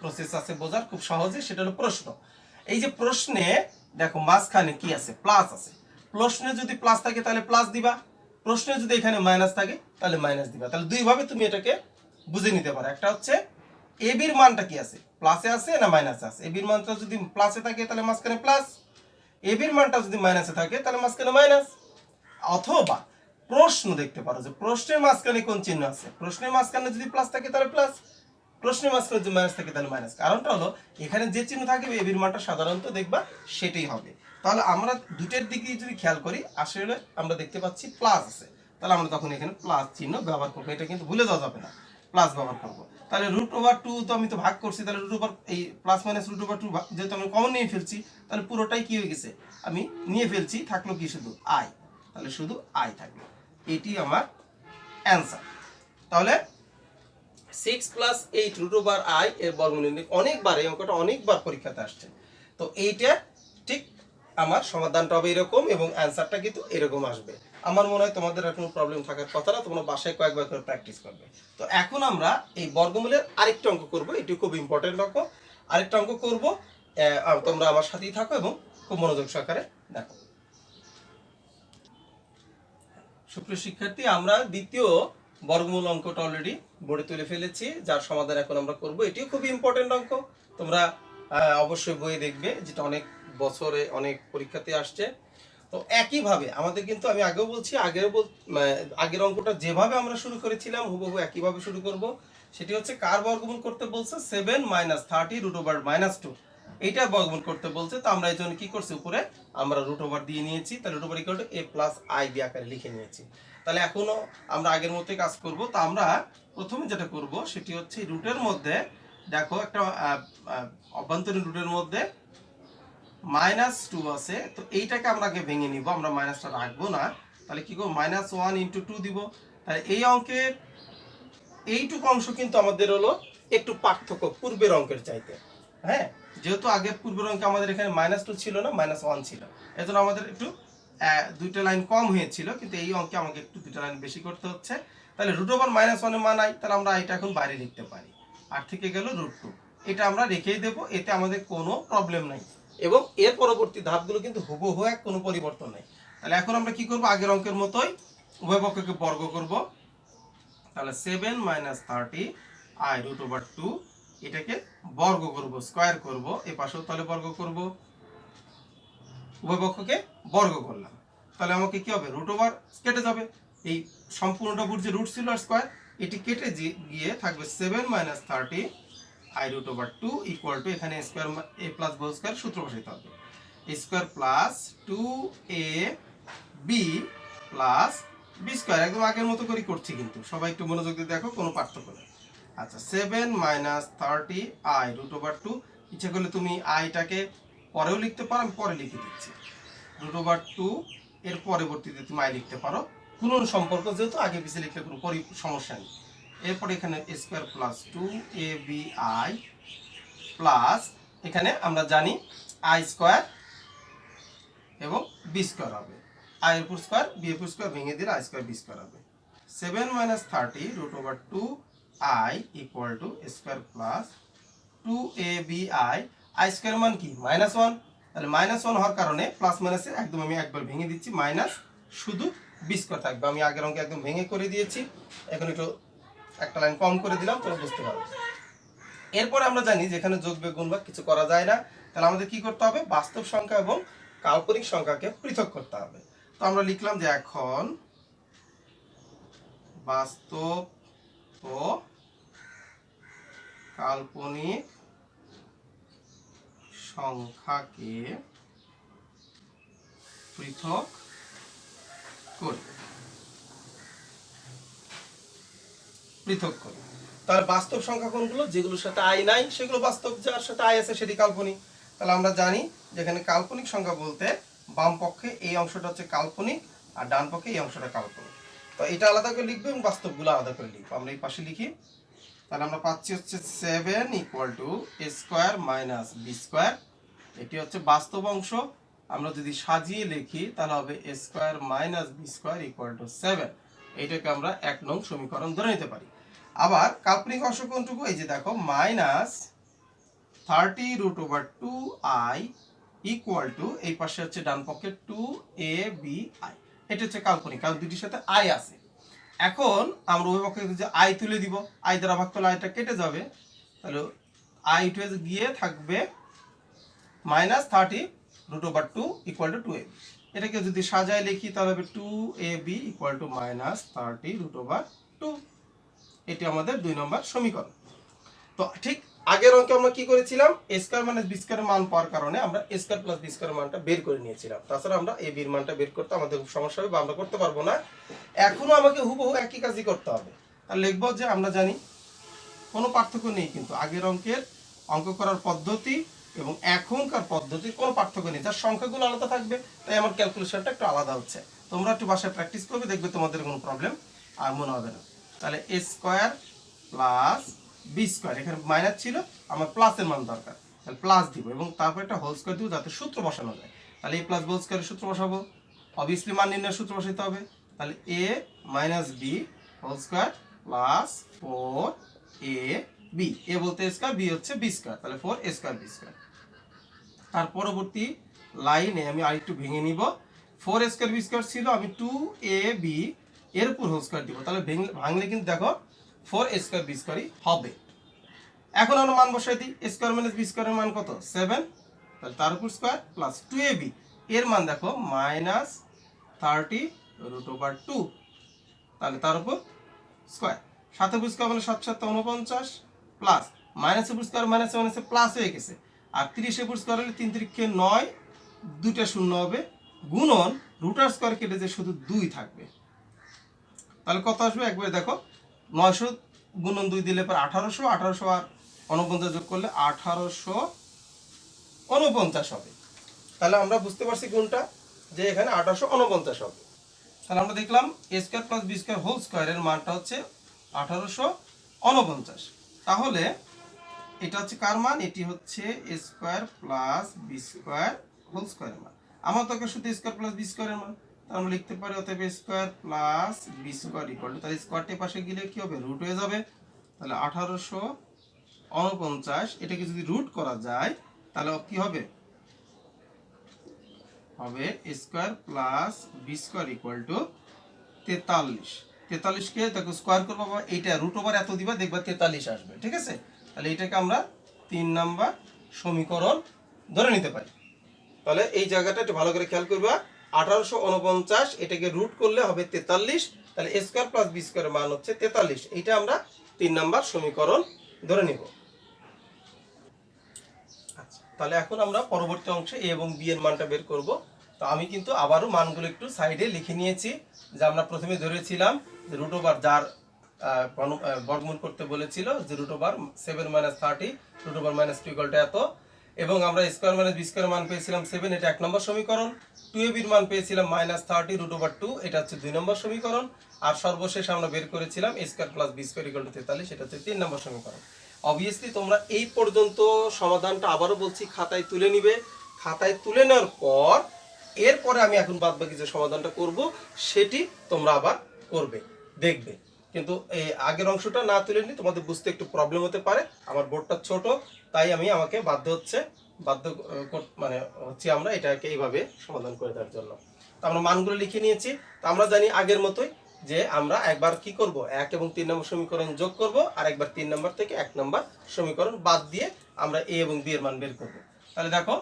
Speaker 1: প্রসেস আছে বোঝার খুব সহজে, সেটা হলো প্রশ্ন। এই যে প্রশ্নে দেখো মাঝখানে কি আছে, প্লাস আছে, প্রশ্নে যদি প্লাস থাকে তাহলে প্লাস দিবা, প্রশ্নে যদি এখানে মাইনাস থাকে তাহলে মাইনাস দিবা। তাহলে দুইভাবে তুমি এটাকে বুঝে নিতে পারো। একটা হচ্ছে এ বির মানটা কি আছে, প্লাসে আছে না মাইনাসে আছে, এ বির মানটা যদি প্লাসে থাকে তাহলে মাঝখানে প্লাস, এ বির মানটা যদি মাইনাসে থাকে তাহলে মাঝখানে মাইনাস। অথবা প্রশ্ন দেখতে পারো যে প্রশ্নের মাঝখানে কোন চিহ্ন আছে, প্রশ্নের মাঝখানে যদি প্লাস থাকে তাহলে প্লাস, প্রশ্নের মাঝখানে যদি মাইনাস থাকে তাহলে মাইনাস। কারণটা হলো এখানে যে চিহ্ন থাকবে এ বির মানটা সাধারণত দেখবা সেটাই হবে। তাহলে আমরা দুটের দিকে যদি খেয়াল করি, আসলে আমরা দেখতে পাচ্ছি প্লাস আছে, তাহলে আমরা তখন এখানে প্লাস চিহ্ন ব্যবহার করবো, এটা কিন্তু ভুলে যাওয়া যাবে না, প্লাস ব্যবহার করবো। তাহলে রুট ওভার টু তো আমি তো ভাগ করছি, তাহলে রুট ওভার এই plus minus root over two যেহেতু আমি কমন নিয়ে ফেলছি, তাহলে পুরোটাই কি হয়ে গেছে, আমি নিয়ে ফেলছি, থাকলো কি শুধু আই, তাহলে শুধু আই থাকলো, এটি আমার অ্যান্সার। তাহলে 6 + 8 √i এর বর্গমূল নির্ণয়, অনেকবার এই অঙ্কটা অনেকবার পরীক্ষাতে আসছে। তো এইটা ঠিক আমার সমাধানটা হবে এরকম এবং অ্যান্সারটা কিন্তু এরকম আসবে। আমার মনে হয় তোমাদের আর কোনো প্রবলেম থাকার কথা না, তোমরা বাসায় কয়েকবার করে প্র্যাকটিস করবে। তো এখন আমরা এই বর্গমূলের আরেকটা অঙ্ক করব, এটি খুব ইম্পর্টেন্ট অঙ্ক, আরেকটা অঙ্ক করব, তোমরা আমার সাথেই থাকো এবং খুব মনোযোগ সহকারে দেখো। সুপ্রিয় শিক্ষার্থী, আমরা দ্বিতীয় বর্গমূল অঙ্কটা অলরেডি বোর্ডে তুলে ফেলেছি, যার সমাধান এখন আমরা করব। এটিও খুবই ইম্পর্টেন্ট অঙ্ক, তোমরা অবশ্যই বইয়ে দেখবে, যেটা অনেক বছরে অনেক পরীক্ষাতে আসছে। তো একইভাবে আমাদের কিন্তু আমি আগেও বলছি, আগের অঙ্কটা যেভাবে আমরা শুরু করেছিলাম হুবহু একইভাবে শুরু করব। সেটি হচ্ছে কার বর্গমূল করতে বলছে, 7 - 30 √2, এইটা বর্গমূল করতে বলছে। তো আমরা এই জন্য কি করছি, উপরে আমরা রুট ওভার দিয়ে নিয়েছি, তাহলে root over equal to a + i দিয়ে আকারে লিখে নিয়েছি। তাহলে এখনো আমরা আগের মতোই কাজ করব। তো আমরা প্রথমে যেটা করব সেটি হচ্ছে রুটের মধ্যে দেখো একটা অভ্যন্তরীণ রুটের মধ্যে -2 আছে, তো এইটাকে আমরা আগে ভেঙে নিব, আমরা মাইনাসটা রাখবো না। তাহলে কি করব, -1 × 2 দিব। তাহলে এই অঙ্কের এইটুকু অংশ কিন্তু আমাদের হলো একটু পার্থক্য পূর্বের অঙ্কের চাইতে। হ্যাঁ, যেহেতু আগের পূর্বের অঙ্কে আমাদের এখানে -2 ছিল না, -1 ছিল, এজন্য আমাদের একটু দুইটা লাইন কম হয়েছিল, কিন্তু এই অঙ্কে আমাকে একটু দুইটা লাইন বেশি করতে হচ্ছে। তাহলে √1 - 1 এর মান আই, তাহলে আমরা এটা এখন বাইরে লিখতে পারি, আর থেকে গেল √2, এটা আমরা রেখেই দেব, এতে আমাদের কোনো প্রবলেম নাই এবং এর পরবর্তী ধাপগুলো কিন্তু হুবহু এক, কোনো পরিবর্তন নাই। তাহলে এখন আমরা কি করব, আগের অঙ্কের মতোই উভয় পক্ষকে বর্গ করব। তাহলে 7 - 30 i √2, এটাকে বর্গ করব, স্কয়ার করব, এই পাশেও তাহলে বর্গ করব, উভয় পক্ষকে বর্গ করলাম। তাহলে আমাকে কি হবে, √ কেটে যাবে, এই সম্পূর্ণটা বুঝ যে রুট ছিল আর স্কয়ার, এটি কেটে গিয়ে থাকবে 7 - 30 i √2 ইকুয়াল টু, এখানে square a plus b square সূত্র বসাইতে হবে, a square plus 2ab plus b square, একদম আগের মতো করে করছি, কিন্তু সবাই একটু মনোযোগ দিয়ে দেখো, কোনো পার্থক্য নেই। আচ্ছা, 7 - 30 i √2, ইচ্ছা করলে তুমি আইটাকে পরেও লিখতে পারো, আমি পরে লিখে দিচ্ছি, √2 এর পরবর্তীতে তুমি আই লিখতে পারো, গুণন সম্পর্ক যেহেতু আগে পিছিয়ে লিখলে কোনো সমস্যা নেই। এরপর এখানে স্কয়ার প্লাস 2abi প্লাস, এখানে আমরা জানি আই স্কয়ার এবং বি স্কয়ার হবে, আই এর উপর স্কয়ার বি এর উপর স্কয়ার ভেঙে দিলে আই স্কয়ার বি স্কয়ার হবে। 7 - 30 √2 i equal to square plus 2abi, I square মান কি -1, তাহলে -1 হওয়ার কারণে প্লাস মাইনাসে একদম আমি একবার ভেঙে দিচ্ছি, মাইনাস শুধু বি স্কয়ার থাকবে, আমি আগের অঙ্কে একদম ভেঙে করে দিয়েছি, এখন একটু একটা লাইন কম করে দিলাম, তোমরা বুঝতে পারো। এরপরে আমরা জানি যেখানে যোগ বিয়োগ গুণ ভাগ কিছু করা যায় না, তাহলে আমাদের কি করতে হবে, বাস্তব সংখ্যা এবং কাল্পনিক সংখ্যাকে পৃথক করতে হবে। তো আমরা লিখলাম যে এখন বাস্তব ও কাল্পনিক সংখ্যাকে পৃথক করব, তাহলে বাস্তব সংখ্যা কোনগুলো? যেগুলোর সাথে আই নাই সেগুলো বাস্তব, যার সাথে আই আছে সেটি কাল্পনিক। তাহলে আমরা জানি যেখানে কাল্পনিক সংখ্যা বলতে বাম পক্ষে এই অংশটা হচ্ছে কাল্পনিক আর ডান পক্ষে এই অংশটা কাল্পনিক। তো এটা আলাদা করে লিখবো এবং বাস্তবগুলো আলাদা করে লিখবো। আমরা এই পাশে লিখি। তাহলে আমরা পাচ্ছি হচ্ছে 7 equal to a square minus b square. এটি হচ্ছে বাস্তব অংশ। আমরা যদি সাজিয়ে লিখি তাহলে হবে a square minus b square equal to 7। এইটাকে আমরা 1 নং সমীকরণ ধরে নিতে পারি। আবার কাল্পনিক অংশ কোনটুকু? এই যে দেখো, মাইনাস 30√2i ইকুয়াল টু, এই পাশে হচ্ছে ডান পক্ষে 2abi। এটা হচ্ছে কাল্পনিক, কারণ দুটির সাথে আই আছে। এখন আমরা ওই পক্ষে যে আই তুলে দিব, আই দ্বারা ভাগ করলে আইটা কেটে যাবে। তাহলে আই টু গিয়ে থাকবে মাইনাস 30√2 ইকুয়াল টু 2ab। এটাকে যদি সাজায় লিখি তাহলে হবে 2ab ইকুয়াল টু মাইনাস 30√2। এটি আমাদের 2 নম্বর সমীকরণ। তো ঠিক আগের অঙ্কে আমরা কি করেছিলাম? এ স্কয়ার মাইনাস বি স্কয়ারের মান পাওয়ার কারণে আমরা এ স্কয়ার প্লাস বি স্কয়ারের মানটা বের করে নিয়েছিলাম। তাছাড়া আমরা এ বির মানটা বের করতে আমাদের খুব সমস্যা হবে বা আমরা করতে পারবো না। এখনো আমাকে হুবহু একই কাজই করতে হবে। তাহলে লিখবো যে আমরা জানি কোনো পার্থক্য নেই, কিন্তু আগের অঙ্কের অঙ্ক করার পদ্ধতি এবং এখনকার পদ্ধতির কোনো পার্থক্য নেই, যার সংখ্যাগুলো আলাদা থাকবে তাই আমার ক্যালকুলেশনটা একটু আলাদা হচ্ছে। তোমরা একটু বাসায় প্র্যাকটিস করবে, দেখবে তোমাদের কোনো প্রবলেম আর মনে হবে না। তাহলে a square plus b square, এখানে মাইনাস ছিল, আমার প্লাসের মান দরকার, তাহলে প্লাস দিব এবং তারপর একটা হোল স্কোয়ার দিব যাতে সূত্র বসানো যায়। তাহলে এ প্লাস হোল স্কোয়ারের সূত্র বসাবো, অবভিয়াসলি মান নির্ণয়ের সূত্র বসাতে হবে। তাহলে a minus b whole square plus 4ab, a বলতে স্কোয়ার, বি হচ্ছে বি স্কোয়ার, তাহলে 4a স্কোয়ার বি স্কোয়ার। তার পরবর্তী লাইনে আমি আরেকটু ভেঙে নিব, 4a স্কোয়ার বি স্কোয়ার ছিল, আমি 2ab এর উপর হোল স্কোয়ার দিব, তাহলে ভাঙলে কিন্তু দেখো 4a স্কোয়ার বি স্কোয়ারই হবে। এখন আমরা মান বসাই দিই, a স্কোয়ার মাইনাস বি স্কোয়ারের মান কত? 7, তাহলে তার উপর স্কোয়ার প্লাস 2ab এর মান দেখো মাইনাস 30√2, তাহলে তার উপর স্কোয়ার, 7 উপর স্কোয়ার মানে 7 7 49 প্লাস মাইনাস উপর স্কোয়ার মাইনাস মাইনাসে প্লাস হয়ে গেছে, আর 30 উপর স্কোয়ার হলে 3 3 9, দুইটা শূন্য হবে, গুণন রুটার স্কোয়ার কেটে যে শুধু 2 থাকবে, তাহলে কত আসবে? একবারে দেখো 900 গুণন 2 দিলে পর 1800, 1800 আর 49 যোগ করলে 1849 হবে। তাহলে আমরা বুঝতে পারছি কোনটা, যে এখানে 1849 হবে। তাহলে আমরা দেখলাম a square plus b square whole স্কোয়ারের মানটা হচ্ছে 1849। তাহলে এটা হচ্ছে কার মান? এটি হচ্ছে a square plus b square whole স্কোয়ারের মান। আমার তো শুধু স্কোয়ার প্লাস বি স্কোয়ারের মান, তাহলে আমরা লিখতে পারি অতএব square plus b square equal to, তাহলে স্কোয়ারটি পাশে গেলে কি হবে? রুট হয়ে যাবে। তাহলে 1849 এটাকে যদি রুট করা যায় তাহলে কি হবে? হবে square plus b square equal to 43। 43কে দেখো স্কোয়ার করবো, এইটা রুট ওভার এত দিবা, দেখবা 43 আসবে। ঠিক আছে, তাহলে এটাকে আমরা 3 নাম্বার সমীকরণ ধরে নিতে পারি। তাহলে এই জায়গাটা একটু ভালো করে খেয়াল করবা, 1849 এটাকে রুট করলে হবে 43, তাহলে এ স্কোয়ার প্লাস বি স্কোয়ারের মান হচ্ছে 43, এইটা আমরা 3 নাম্বার সমীকরণ ধরে নিব। আচ্ছা, তাহলে এখন আমরা পরবর্তী অংশে এ এবং বি এর মানটা বের করব। তো আমি কিন্তু আবারও মানগুলো একটু সাইডে লিখে নিয়েছি, যে আমরা প্রথমে ধরেছিলাম যে রুট ওভার যার বর্গমূল করতে বলেছিল, যে root over 7 minus 30 root over minus 2 equal to এত, এবং আমরা স্কোয়ার মাইনাস বি স্কোয়ার মান পেয়েছিলাম 7, এটা 1 নম্বর সমীকরণ। 2ab এর মান পেয়েছিলাম মাইনাস 30 রুট ওভার 2, এটা হচ্ছে 2 নম্বর সমীকরণ। আর সর্বশেষ আমরা বের করেছিলাম a square plus b square equal to 43, এটা হচ্ছে 3 নম্বর সমীকরণ। অবভিয়াসলি তোমরা এই পর্যন্ত সমাধানটা আবারও বলছি খাতায় তুলে নিবে। খাতায় তুলে নেওয়ার পর এরপরে আমি এখন বাদ বাকি যে সমাধানটা করব সেটি তোমরা আবার করবে, দেখবে। কিন্তু এই আগের অংশটা না তুলে নিলে তোমাদের বুঝতে একটু প্রবলেম হতে পারে। আমার বোর্ডটা ছোট, তাই আমাকে বাধ্য মানে হচ্ছে আমরা এটাকে এইভাবে সমাধান করে দেওয়ার জন্য। তো আমরা মানগুলো লিখে নিয়েছি। তো আমরা জানি আগের মতোই যে আমরা একবার কি করব, 1 এবং 3 নম্বর সমীকরণ যোগ করব, আর একবার 3 নম্বর থেকে 1 নম্বর সমীকরণ বাদ দিয়ে আমরা এ এবং বি এর মান বের করব। তাহলে দেখো,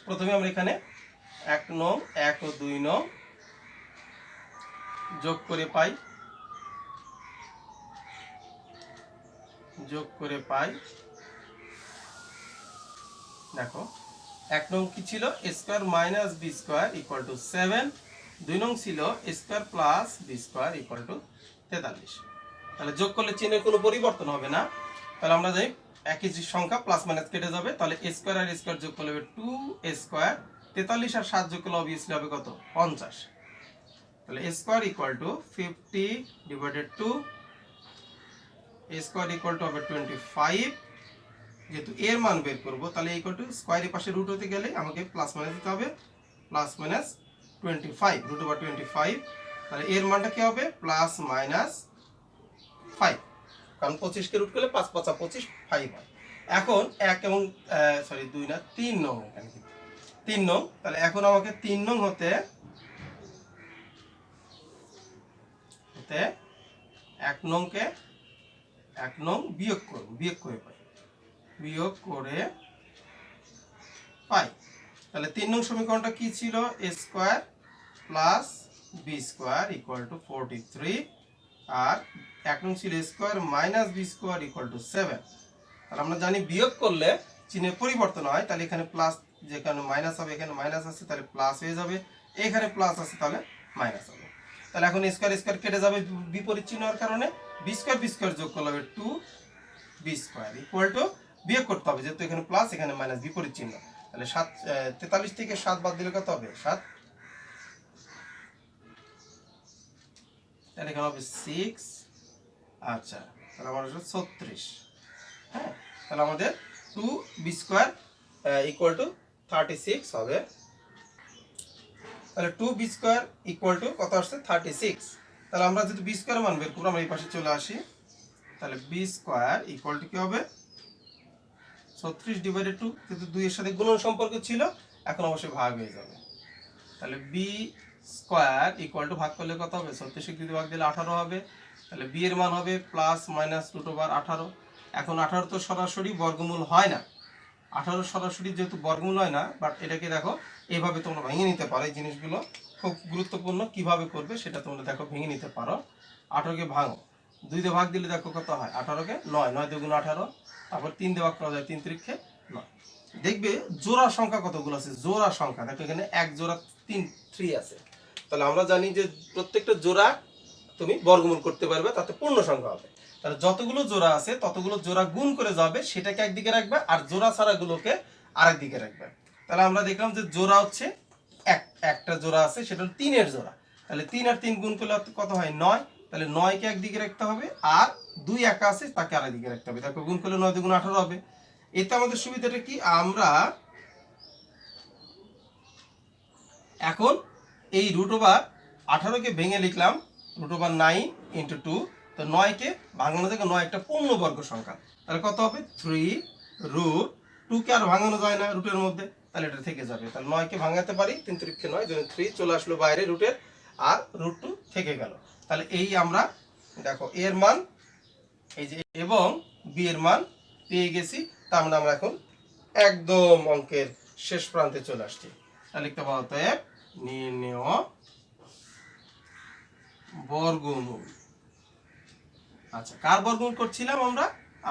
Speaker 1: প্রথমে আমরা এখানে 1 নং 1 ও 2 নং যোগ করে পাই, দেখো 1 নং কি ছিল? a square minus b square equal to 7, 2 নং ছিল a square plus b square equal to 43। তাহলে যোগ করলে চিহ্নের কোনো পরিবর্তন হবে না। তাহলে আমরা যাই একই সংখ্যা প্লাস মাইনাস কেটে যাবে, তাহলে এ স্কোয়ার আর স্কোয়ার যোগ করলে হবে 2 স্কোয়ার, 43 আর 7 যোগ করলে অবভিয়াসলি হবে কত 50। তাহলে a square equal to 50 divided 2, a square equal to হবে 25। যেহেতু এর মান বের করবো তাহলে ইকুয়াল টু স্কোয়ারের পাশে রুট হতে গেলে আমাকে প্লাস মাইনাস দিতে হবে, প্লাস মাইনাস 25 রুট ওভার 25। তাহলে এর মানটা কি হবে প্লাস মাইনাস 5, কারণ 25 কে রুট করলে 5 5 25 5 হয়। এখন 1 এবং সরি 2 না 3 নং, এখানে 3 নং। তাহলে এখন আমাকে 3 নং হতে 1 নংকে 1 নং বিয়োগ করব, বিয়োগ করে পাই, বিয়োগ করে পাই। তাহলে 3 নং সমীকরণটা কি ছিল, a square plus b square equal to 43, আর 1 নং ছিল a square minus b square equal to 7। তাহলে আমরা জানি বিয়োগ করলে চিহ্নের পরিবর্তন হয়, তাহলে এখানে প্লাস, যেখানে মাইনাস হবে এখানে মাইনাস আছে তাহলে প্লাস হয়ে যাবে, এখানে প্লাস আছে তাহলে মাইনাস হবে। তাহলে এখন স্কয়ার স্কয়ার কেটে যাবে বিপরীত চিহ্ন হওয়ার কারণে, বি স্কয়ার যোগ করলে হবে 2b স্কয়ার ইকুয়াল টু, বিয়োগ করতে হবে যেহেতু এখানে প্লাস এখানে মাইনাস বিপরীত চিহ্ন। তাহলে 43 থেকে 7 বাদ দিলে কত হবে 7, তাহলে এখানে হবে 6। আচ্ছা, তাহলে আমার হচ্ছে 36। হ্যাঁ, তাহলে আমাদের 2b স্কয়ার ইকুয়াল টু 36 হবে। তাহলে 2b স্কয়ার ইকুয়াল টু কত আসছে 36। তাহলে আমরা যদি b স্কয়ার মান বের করব, আমরা এই পাশে চলে আসি, তাহলে b স্কয়ার ইকুয়াল টু কি হবে 36 ডিভাইডেড 2, কিন্তু 2 এর সাথে গুণন সম্পর্ক ছিল, এখন অবশ্যই ভাগ হয়ে যাবে। তাহলে b স্কয়ার ইকুয়াল টু ভাগ করলে কত হবে 36 কে 2 ভাগ দিলে 18 হবে। তাহলে b এর মান হবে প্লাস মাইনাস রুট ওভার 18। এখন 18 তো সরাসরি বর্গমূল হয় না, 18 সরাসরি যেহেতু বর্গমূল হয় না, বাট এটাকে দেখো এইভাবে তোমরা ভেঙে নিতে পারো। এই জিনিসগুলো খুব গুরুত্বপূর্ণ, কিভাবে করবে সেটা তোমরা দেখো ভেঙে নিতে পারো। 18 কে ভাঙো, 2 দিয়ে ভাগ দিলে দেখো কত হয় 18 কে 9, 9 দুগুণ 18, তারপর 3 দিয়ে ভাগ করা যায় 3 3 9। দেখবে জোড়া সংখ্যা কতগুলো আছে, জোড়া সংখ্যা দেখো এখানে এক জোড়া 3 আছে। তাহলে আমরা জানি যে প্রত্যেকটা জোড়া তুমি বর্গমূল করতে পারবে, তাতে পূর্ণ সংখ্যা হবে। তাহলে যতগুলো জোড়া আছে ততগুলো জোড়া গুণ করে যাবে, সেটাকে একদিকে রাখবে, আর জোড়া ছাড়াগুলোকে আরেক দিকে রাখবে। তাহলে আমরা দেখলাম যে জোড়া হচ্ছে একটা জোড়া আছে, সেটা হলো 3 এর জোড়া। তাহলে 3 আর 3 গুণ করলে কত হয় 9, তাহলে 9 কে একদিকে রাখতে হবে, আর 2 একা আছে তাকে আরেক দিকে রাখতে হবে। তারপর গুণ করলে 9 দুগুণ 18 হবে। এতে আমাদের সুবিধাটা কি, আমরা এখন এই রুট ওভার 18 কে ভেঙে লিখলাম রুট ওভার 9 ইন্টু 2। তো 9 কে ভাঙানো থেকে 9 একটা পূর্ণবর্গ সংখ্যা, তাহলে কত হবে 3 রুট 2 কে আর ভাঙানো যায় না রুটের মধ্যে, তাহলে এটা থেকে যাবে। তাহলে 9 কে ভাঙাতে পারি 3 3 9, যেন 3 চলে আসলো বাইরে রুটের, আর রুট 2 থেকে গেল। তাহলে এই আমরা দেখো এর মান এই যে এবং বি এর মান পেয়ে গেছি। তার মানে আমরা এখন একদম অঙ্কের শেষ প্রান্তে চলে আসছি। তাহলে লিখতে পারো অতএব নির্ণেয় বর্গমূল। আচ্ছা, কার বর্গমূল করছিলাম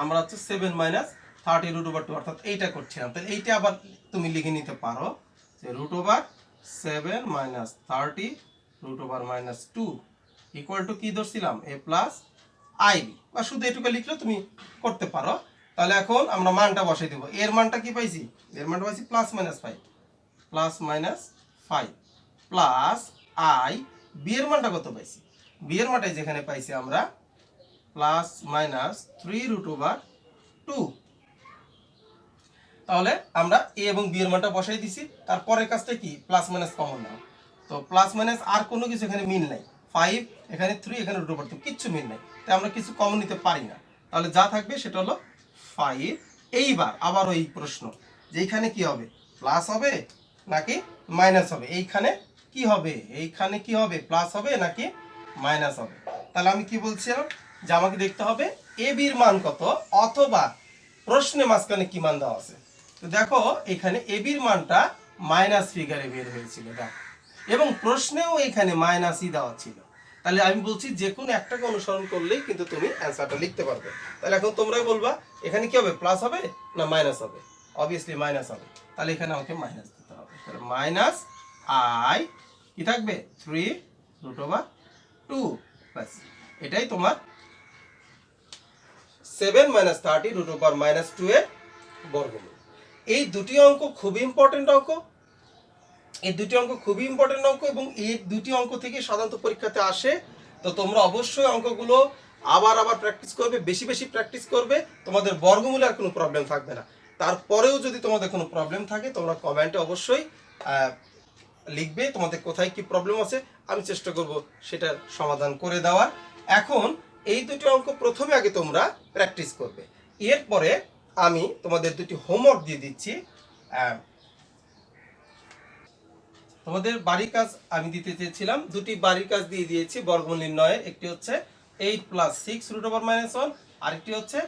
Speaker 1: আমরা হচ্ছে 7 মাইনাস 30 রুট ওভার 2, অর্থাৎ এইটা করছিলাম। তাহলে এইটা আবার তুমি লিখে নিতে পারো যে root over 7 minus 30 root over minus 2 equal to কি ধরছিলাম a প্লাস আইবি, বা শুধু এটুকু লিখলেও তুমি করতে পারো। তাহলে এখন আমরা মানটা বসাই দেবো। এর মানটা কি পাইছি, এর মানটা পাইছি plus minus 5, plus minus 5 plus i, b এর মানটা কত পাইছি, বি এর মানটাই যেখানে পাইছি আমরা প্লাস মাইনাস 3 রুট ওভার 2। তাহলে আমরা এ এবং বি এর মানটা বসাই দিছি। তারপরের কাজটা কি, প্লাস মাইনাস কমন নাও। তো প্লাস মাইনাস আর কোনো কিছু এখানে মিল নাই, 5 এখানে 3 এখানে রুট ওভার 2, কিচ্ছু মিল নাই, তাই আমরা কিছু কমন নিতে পারি না। তাহলে যা থাকবে সেটা হলো 5। এইবার আবার ওই প্রশ্ন যে এইখানে কি হবে, প্লাস হবে নাকি মাইনাস হবে, এইখানে কি হবে, এইখানে কি হবে, প্লাস হবে নাকি মাইনাস হবে। তাহলে আমি কি বলছিলাম যে আমাকে দেখতে হবে এ বির মান কত, অথবা প্রশ্নে মাঝখানে কি মান দেওয়া আছে। তো দেখো এখানে এ বির মানটা মাইনাস ফিগারে বের হয়েছিল দেখো, এবং প্রশ্নেও এখানে মাইনাসই দেওয়া ছিল। তাহলে আমি বলছি যে কোনো একটাকে অনুসরণ করলেই কিন্তু তুমি অ্যান্সারটা লিখতে পারবে। তাহলে এখন তোমরাই বলবা এখানে কি হবে, প্লাস হবে না মাইনাস হবে, অবভিয়াসলি মাইনাস হবে। তাহলে এখানে আমাকে মাইনাস দিতে হবে। তাহলে মাইনাস আই কি থাকবে 3 রুট ওভার 2, ব্যাস এটাই তোমার 7 মাইনাস 30 রুট ওভার মাইনাস 2 এর বর্গমূল। এই দুটি অঙ্ক খুবই ইম্পর্টেন্ট অঙ্ক, এবং এই দুটি অঙ্ক থেকে সাধারণত পরীক্ষাতে আসে। তো তোমরা অবশ্যই অঙ্কগুলো আবার প্র্যাকটিস করবে, বেশি বেশি প্র্যাকটিস করবে, তোমাদের বর্গমূলে আর কোনো প্রবলেম থাকবে না। তারপরেও যদি তোমাদের কোনো প্রবলেম থাকে তোমরা কমেন্টে অবশ্যই লিখবে তোমাদের কোথায় কি প্রবলেম আছে, আমি চেষ্টা করব সেটার সমাধান করে দেওয়ার। এখন এই দুটি অঙ্ক প্রথমে আগে তোমরা প্র্যাকটিস করবে, এরপরে আমি তোমাদের দুটি হোমওয়ার্ক দিয়ে দিচ্ছি। তোমাদের বাড়ির কাজ আমি দিতে চেয়েছিলাম, দুটি বাড়ির কাজ দিয়ে দিয়েছি বর্গমূল নির্ণয়ের। একটি হচ্ছে 8 প্লাস 6 রুট ওভার মাইনাস 1, আরেকটি হচ্ছে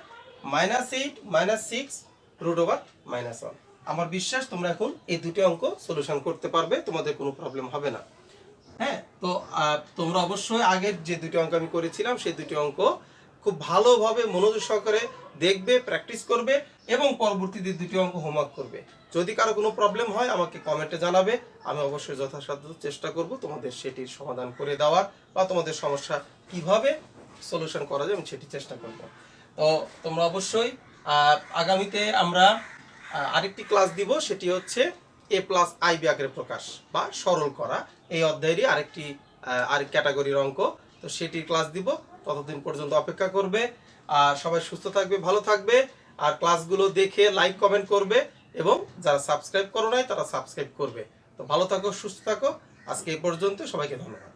Speaker 1: -8 মাইনাস 6 রুট ওভার মাইনাস 1। আমার বিশ্বাস তোমরা এখন এই দুটি অঙ্ক সলিউশন করতে পারবে, তোমাদের কোনো প্রবলেম হবে না। হ্যাঁ, তো তোমরা অবশ্যই আগের যে দুটি অঙ্ক আমি করেছিলাম সেই দুটি অঙ্ক খুব ভালোভাবে মনোযোগ সহকারে দেখবে, প্র্যাকটিস করবে এবং পরবর্তীতে দুটি অঙ্ক হোমওয়ার্ক করবে। যদি কারো কোনো প্রবলেম হয় আমাকে কমেন্টে জানাবে, আমি অবশ্যই যথাসাধ্য চেষ্টা করব তোমাদের সেটির সমাধান করে দেওয়ার, বা তোমাদের সমস্যা কিভাবে সলিউশন করা যায় আমি সেটি চেষ্টা করব। তো তোমরা অবশ্যই আগামীতে আমরা আরেকটি ক্লাস দিব, সেটি হচ্ছে a প্লাস আই ব্যাকের প্রকাশ বা সরল করা, এই অধ্যায়েরই আরেক ক্যাটাগরির অঙ্ক। তো সেটির ক্লাস দিব, ততদিন পর্যন্ত অপেক্ষা করবে। আর সবাই সুস্থ থাকবে, ভালো থাকবে, আর ক্লাসগুলো দেখে লাইক কমেন্ট করবে, এবং যারা সাবস্ক্রাইব করো নাই তারা সাবস্ক্রাইব করবে। তো ভালো থাকো, সুস্থ থাকো, আজকে এই পর্যন্ত, সবাইকে ধন্যবাদ।